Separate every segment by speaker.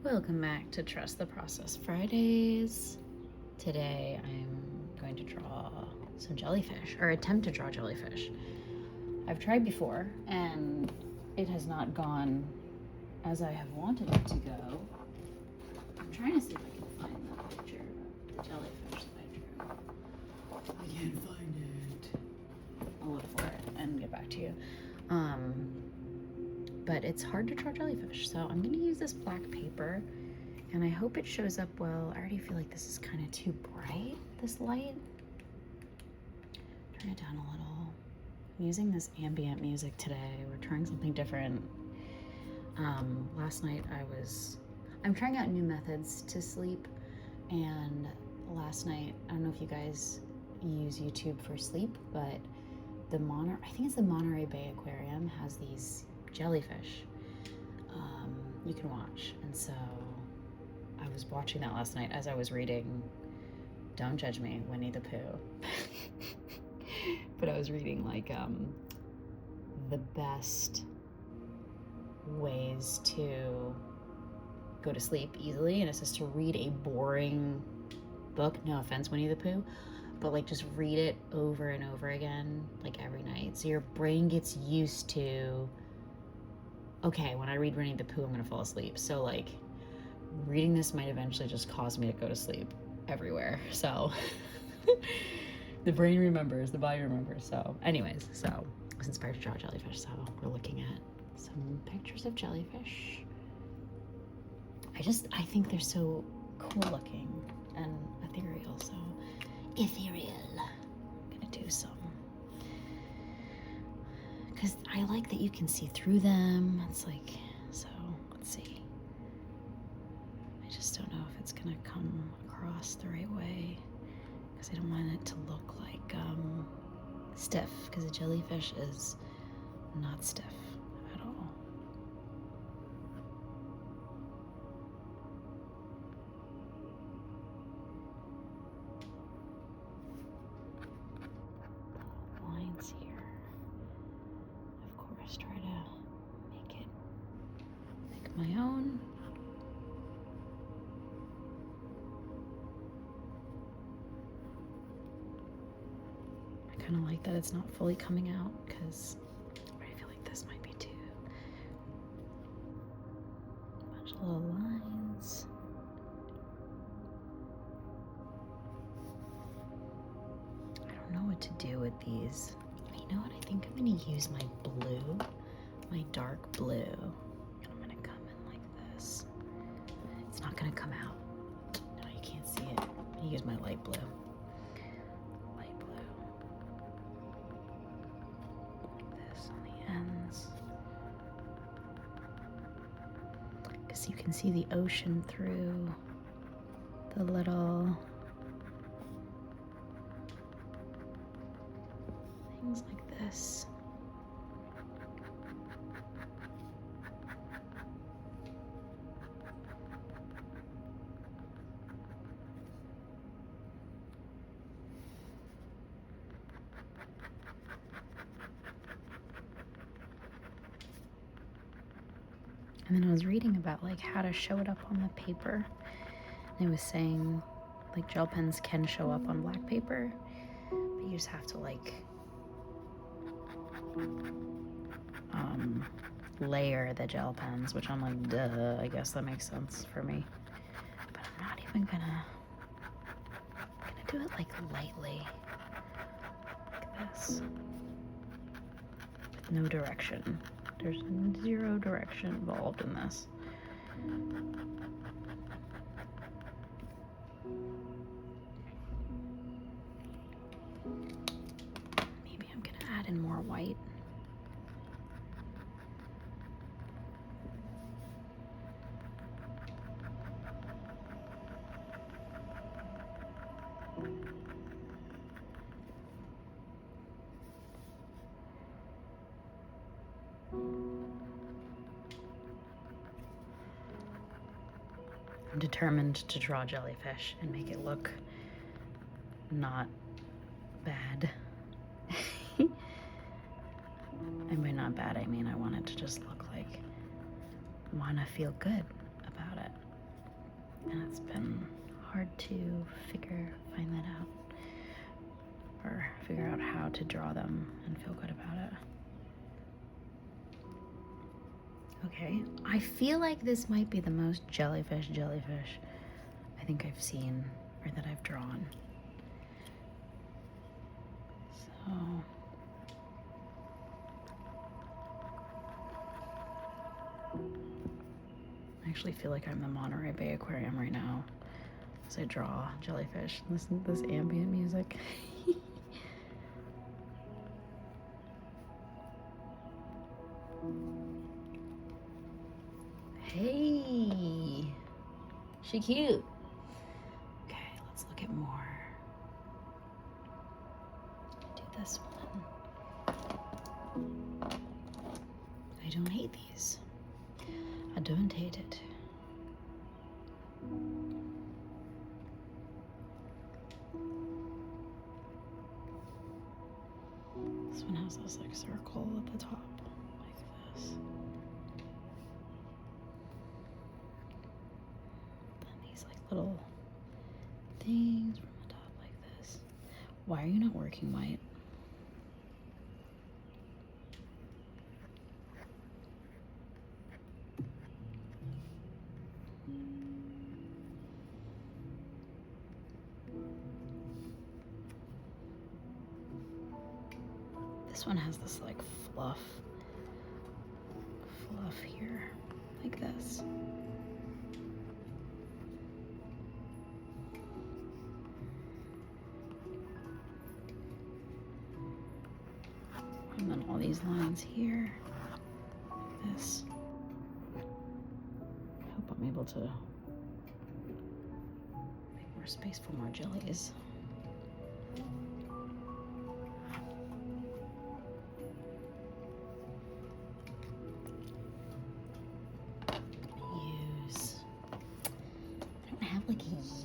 Speaker 1: Welcome back to Trust the Process Fridays. Today I'm going to draw some jellyfish, or attempt to draw jellyfish. I've tried before and it has not gone as I have wanted it to go. I'm trying to see if I can find the picture of the jellyfish that I drew. I can't find it. I'll look for it and get back to you. But it's hard to draw jellyfish, so I'm going to use this black paper, and I hope it shows up well. I already feel like this is kind of too bright, this light. Turn it down a little. I'm using this ambient music today. We're trying something different. Last night I'm trying out new methods to sleep, and last night, I don't know if you guys use YouTube for sleep, but I think it's the Monterey Bay Aquarium has these jellyfish you can watch, and so I was watching that last night as I was reading, don't judge me, Winnie the Pooh. But I was reading like the best ways to go to sleep easily, and it says to read a boring book, no offense Winnie the Pooh, but like just read it over and over again, like every night, so your brain gets used to, okay, when I read Winnie the Pooh, I'm gonna fall asleep. So like reading this might eventually just cause me to go to sleep everywhere. So the brain remembers, the body remembers. So anyways, so I was inspired to draw jellyfish. So we're looking at some pictures of jellyfish. I think they're so cool looking and ethereal. So ethereal. I'm gonna do some, because I like that you can see through them. It's like, so let's see. I just don't know if it's gonna come across the right way, because I don't want it to look like stiff, because a jellyfish is not stiff at all. Lines here. Of course, try to make my own. I kind of like that it's not fully coming out, because I feel like this might be too. A bunch of little lines. I don't know what to do with these. You know what? I think I'm going to use my blue, my dark blue. And I'm going to come in like this. It's not going to come out. No, you can't see it. I'm going to use my light blue. Light blue. Like this on the ends. Because you can see the ocean through the little things like this. And then I was reading about like how to show it up on the paper. And it was saying like gel pens can show up on black paper, but you just have to like layer the gel pens, which I'm like, duh, I guess that makes sense for me. But I'm not even gonna do it like lightly, like this, with no direction. There's zero direction involved in this. Maybe I'm gonna add in more white. I'm determined to draw jellyfish and make it look not bad. And by not bad, I mean I want it to just look like, want to feel good about it. and it's been hard to find that out, or figure out how to draw them and feel good about it. Okay, I feel like this might be the most jellyfish I think I've seen, or that I've drawn. So I actually feel like I'm the Monterey Bay Aquarium right now as I draw jellyfish. Listen to this ambient music. Hey, she cute. Okay, let's look at more. Do this one. I don't hate these. I don't hate it. This one has this like circle at the top, like this. Then these like little things from the top like this. Why are you not working, White? This one has this like fluff here, like this. And then all these lines here, like this. I hope I'm able to make more space for more jellies.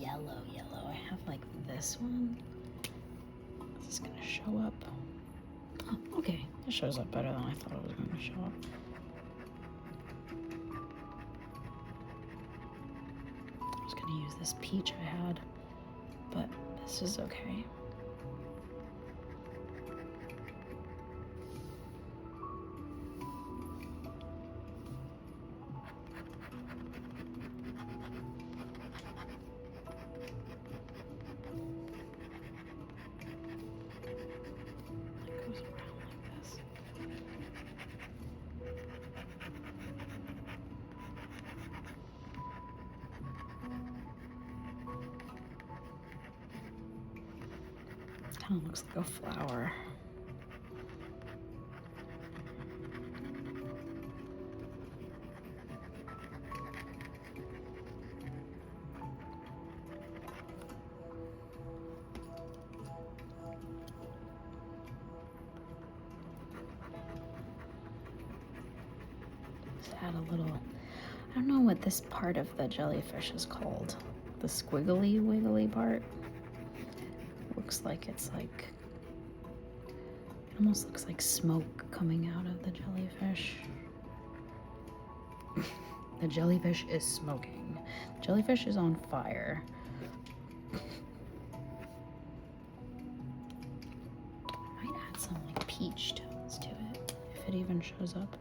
Speaker 1: Yellow. I have like this one. Is this gonna show up? Oh, okay. It shows up better than I thought it was gonna show up. I was gonna use this peach I had, but this is okay. Kind of looks like a flower. Just add a little, I don't know what this part of the jellyfish is called. The squiggly wiggly part. Looks like it's like, it almost looks like smoke coming out of the jellyfish. The jellyfish is smoking. The jellyfish is on fire. I might add some like peach tones to it, if it even shows up.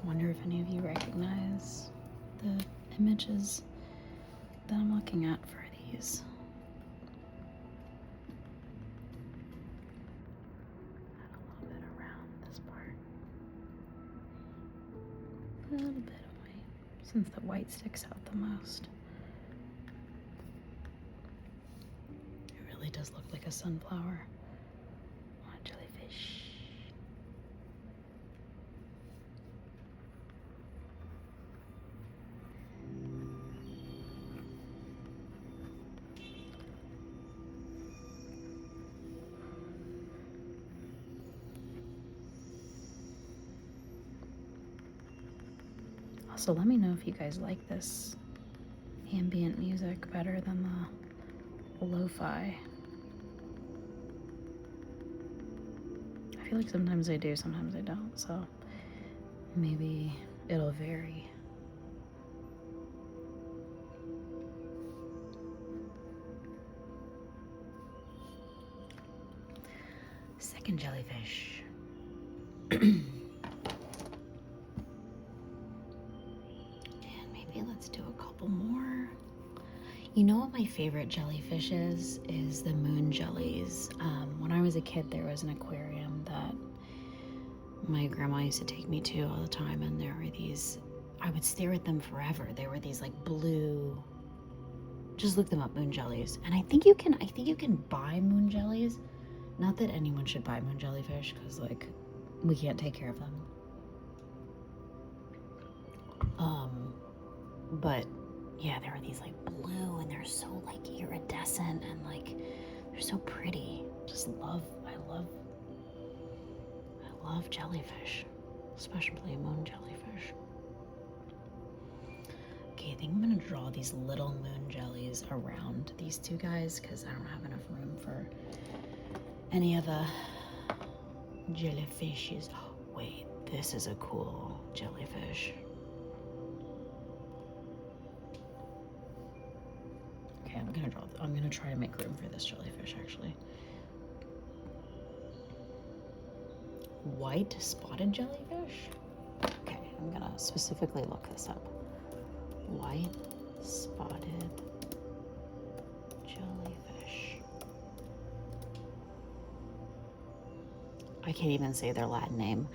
Speaker 1: Wonder if any of you recognize the images that I'm looking at for these. Add a little bit around this part. A little bit of white, since the white sticks out the most. It really does look like a sunflower on a jellyfish. Also, let me know if you guys like this ambient music better than the lo-fi. I feel like sometimes I do, sometimes I don't, so maybe it'll vary. Second jellyfish. And maybe let's do a couple more. You know what my favorite jellyfish is? Is the moon jellies. When I was a kid, there was an aquarium that my grandma used to take me to all the time, and there were these, I would stare at them forever. There were these like blue, just look them up, moon jellies. And I think you can buy moon jellies. Not that anyone should buy moon jellyfish, because like we can't take care of them. But yeah, there are these like blue, and they're so like iridescent, and like they're so pretty. I love jellyfish, especially moon jellyfish. Okay, I think I'm gonna draw these little moon jellies around these two guys because I don't have enough room for any of the jellyfishes. Oh, wait, this is a cool jellyfish. Okay, I'm gonna try to make room for this jellyfish actually. White spotted jellyfish? Okay, I'm gonna specifically look this up. White spotted jellyfish. I can't even say their Latin name.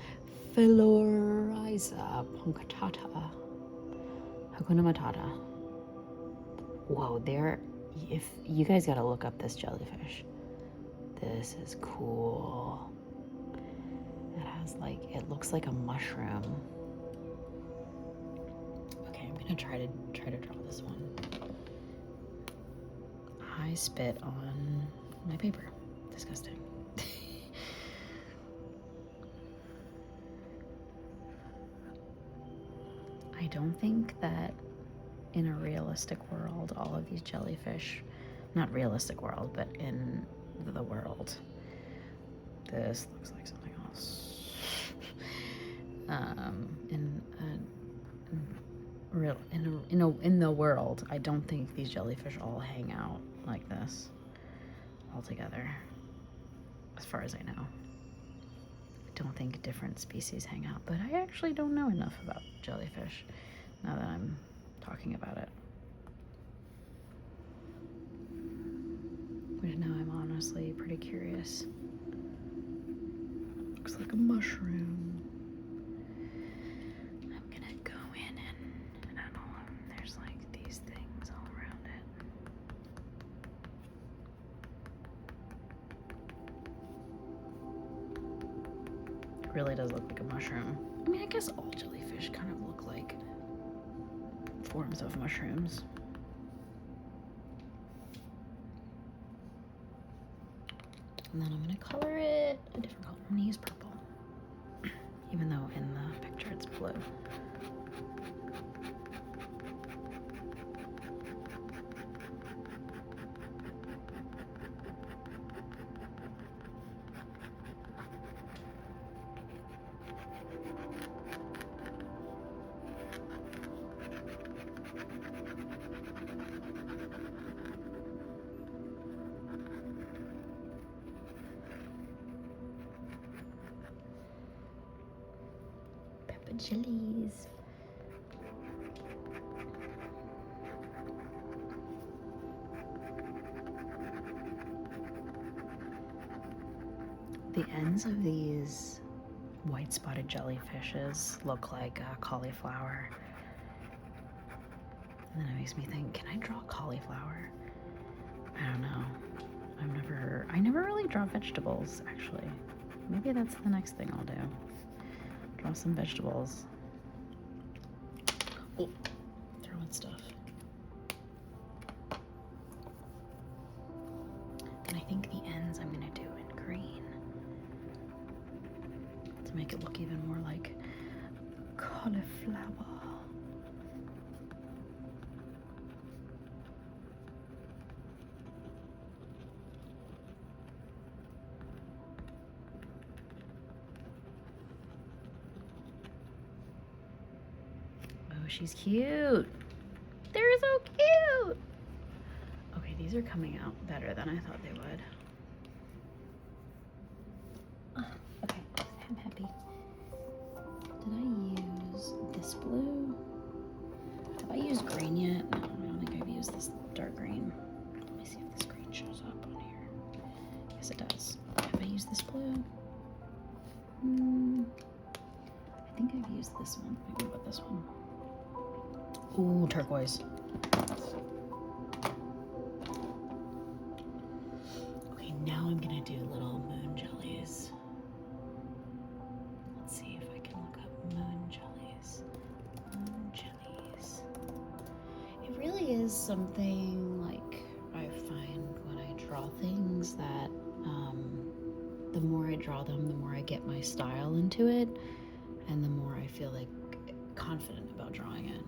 Speaker 1: Philorhiza punctata. Hakuna Matata. Whoa, if you guys gotta look up this jellyfish. This is cool. It looks like a mushroom. Okay, I'm gonna try to draw this one. I spit on my paper. Disgusting. I don't think that in a realistic world, all of these jellyfish, not realistic world, but in the world, this looks like something else. In the world, I don't think these jellyfish all hang out like this all together, as far as I know. I don't think different species hang out, but I actually don't know enough about jellyfish now that I'm talking about it. Which now I'm honestly pretty curious. Looks like a mushroom. I'm gonna go in and I don't know, there's like these things all around it. It really does look like a mushroom. I mean, I guess all jellyfish kind of look like forms of mushrooms. And then I'm gonna color it a different color. I'm gonna use purple, even though in the picture it's blue. Jellies. The ends of these white spotted jellyfishes look like cauliflower. And then it makes me think, can I draw cauliflower? I don't know. I never really draw vegetables, actually. Maybe that's the next thing I'll do. Draw some vegetables. Oh, throwing stuff. And I think the ends I'm gonna do in green to make it look even more like cauliflower. she's cute. They're so cute. Okay, these are coming out better than I thought they would. Okay, I'm happy. Did I use this blue? Have I used green yet? No, I don't think I've used this dark green. Let me see if this green shows up on here. Yes, it does. Have I used this blue? I think I've used this one. Maybe about this one. Ooh, turquoise. Okay, now I'm gonna do little moon jellies. Let's see if I can look up moon jellies. Moon jellies. It really is something like I find when I draw things that the more I draw them, the more I get my style into it, and the more I feel like confident about drawing it.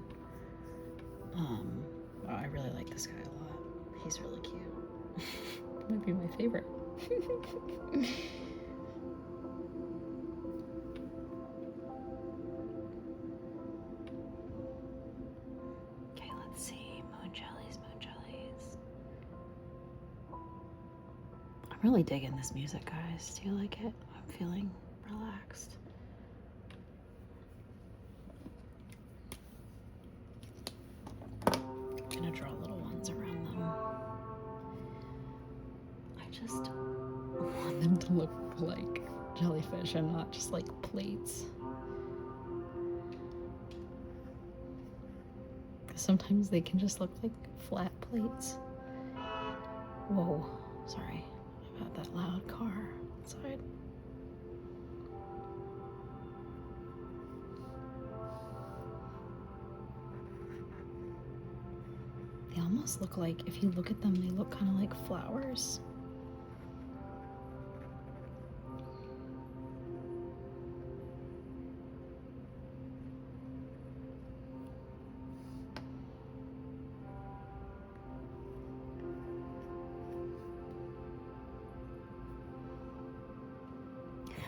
Speaker 1: I really like this guy a lot. He's really cute. Might be my favorite. Okay, let's see. Moon jellies, moon jellies. I'm really digging this music, guys. Do you like it? I'm feeling relaxed. I'm gonna draw little ones around them. I just want them to look like jellyfish and not just like plates. Sometimes they can just look like flat plates. Whoa, sorry about that loud car outside. They almost look like, if you look at them, they look kind of like flowers.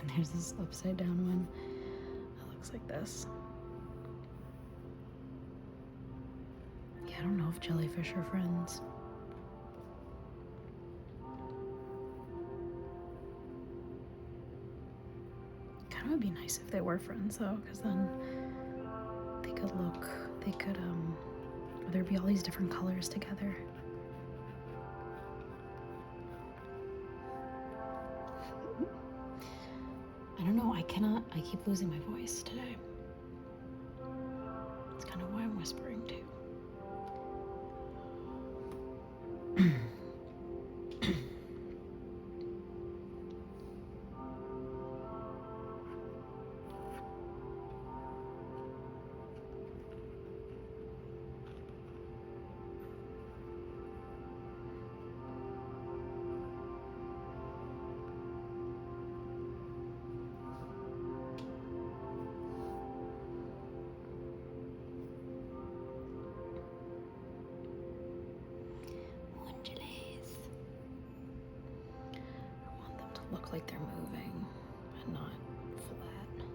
Speaker 1: And there's this upside down one that looks like this. Yeah, I don't know if jellyfish are friends. Kind of would be nice if they were friends though, because then they could there'd be all these different colors together. I don't know, I keep losing my voice today. That's kind of why I'm whispering too. Look like they're moving and not flat,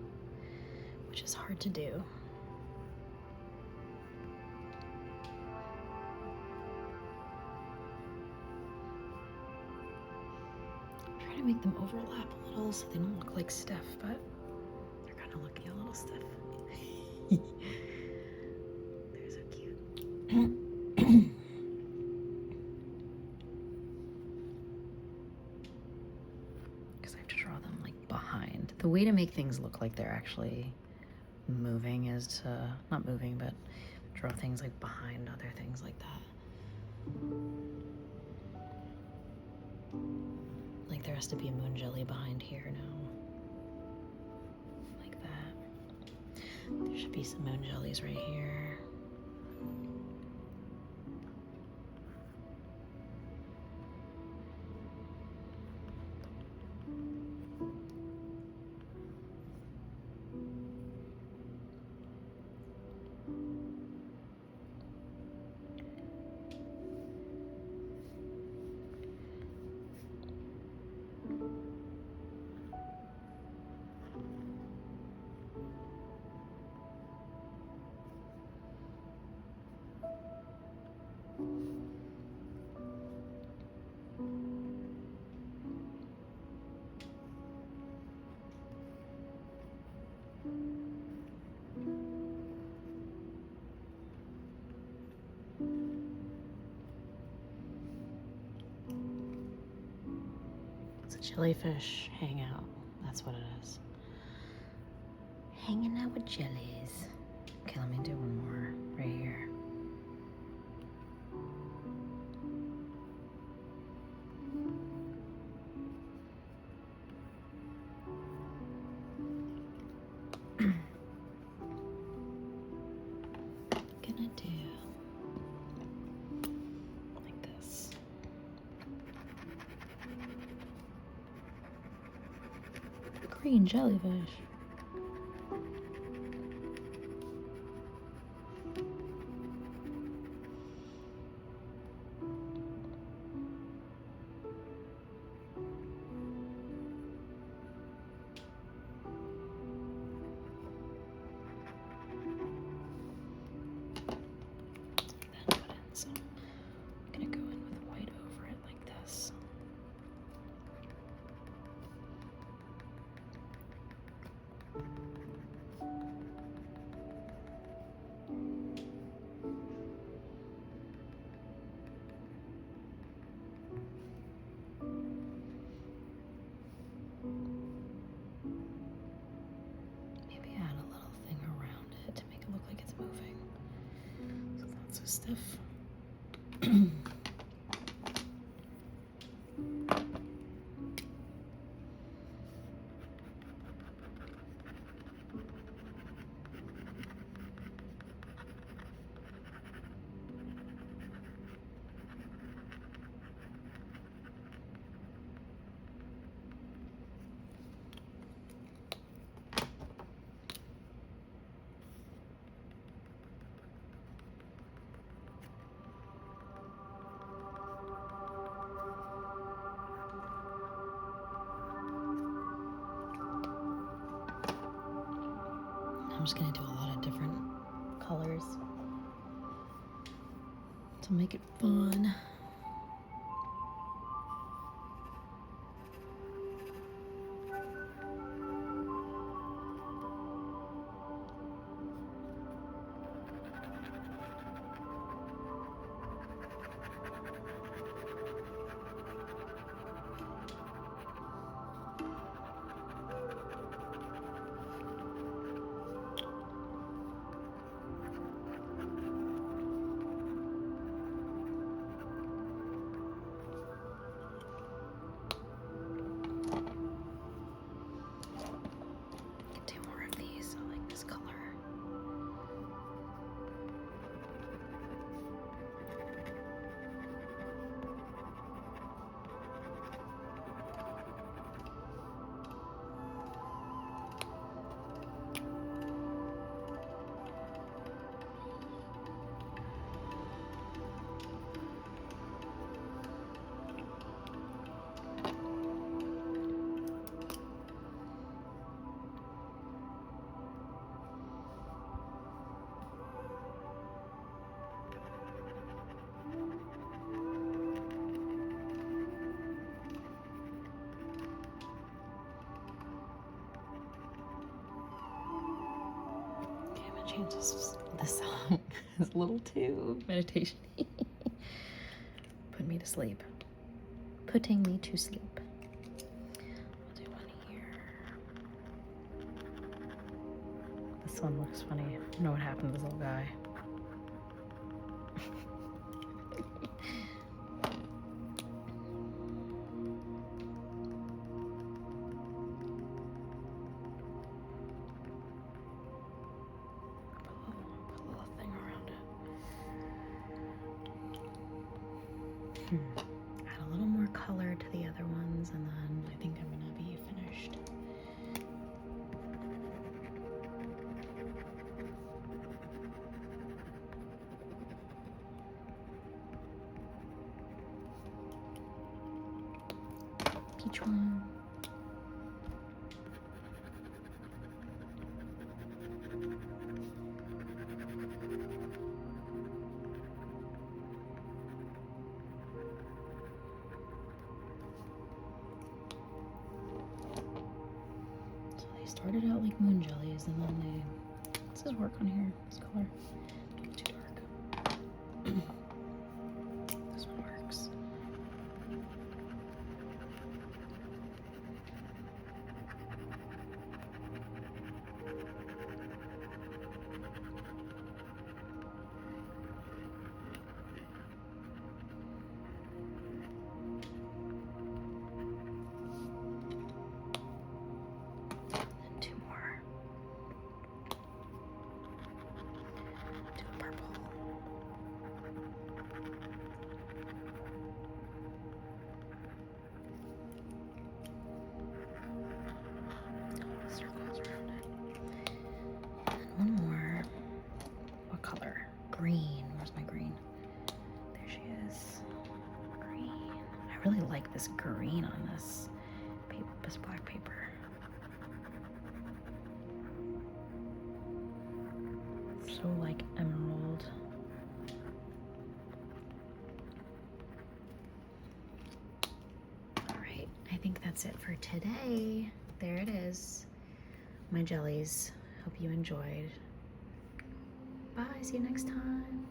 Speaker 1: which is hard to do. Try to make them overlap a little so they don't look like stiff, but they're kind of looking a little stiff. They're so cute. The way to make things look like they're actually moving is to, not moving, but draw things like behind other things like that. Like there has to be a moon jelly behind here now. Like that. There should be some moon jellies right here. It's a jellyfish hangout. That's what it is. Hanging out with jellies. Okay, let me do one more right here. Gonna do like this. Green jellyfish. So I'm gonna go in with white over it like this. Maybe add a little thing around it to make it look like it's moving. So lots of stuff. I'm just gonna do a lot of different colors to make it fun. Change this song. It's a little too meditation-y. Put me to sleep. Putting me to sleep. I'll do one here. This one looks funny. I don't know what happened to this little guy. Add a little more color to the other ones, and then I think I'm gonna be finished. Each one. So They started out like moon jellies, and then they. This does work on here. This color. It's too dark. This one works. And two more. Do a purple. Circles around it. And one more. What color? Green. Where's my green? There she is. Green. I really like this green on this paper, this black paper. So like emerald. All right, I think that's it for today. There it is. My jellies. Hope you enjoyed. Bye, see you next time.